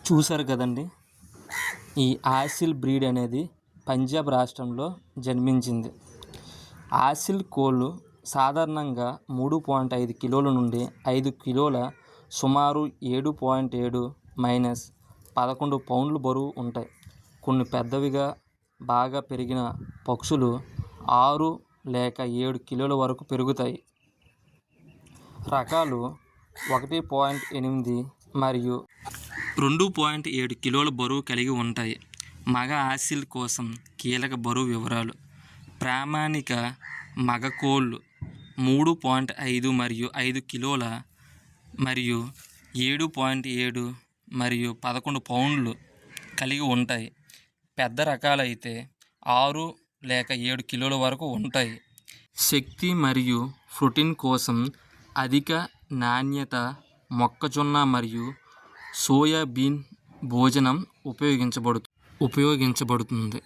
చూశారు కదండి, ఈ ఆసిల్ బ్రీడ్ అనేది పంజాబ్ రాష్ట్రంలో జన్మించింది. ఆసిల్ కోళ్ళు సాధారణంగా 3.5 కిలోల నుండి 5 కిలోల సుమారు 7.7 - 11 పౌండ్లు బరువు ఉంటాయి. కొన్ని పెద్దవిగా బాగా పెరిగిన పక్షులు 6 లేక 7 కిలోల వరకు పెరుగుతాయి. రకాలు 1.8 మరియు 2.7 కిలోల బరువు కలిగి ఉంటాయి. మగ ఆసిల్ కోసం కీలక బరువు వివరాలు: ప్రామాణిక మగ కోళ్ళు 3.5 మరియు 5 కిలోల మరియు 7.7 మరియు 11 పౌండ్లు కలిగి ఉంటాయి. పెద్ద రకాలైతే 6 లేక 7 కిలోల వరకు ఉంటాయి. శక్తి మరియు ప్రోటీన్ కోసం అధిక నాణ్యత మొక్కజొన్న మరియు సోయాబీన్ భోజనం ఉపయోగించబడుతుంది.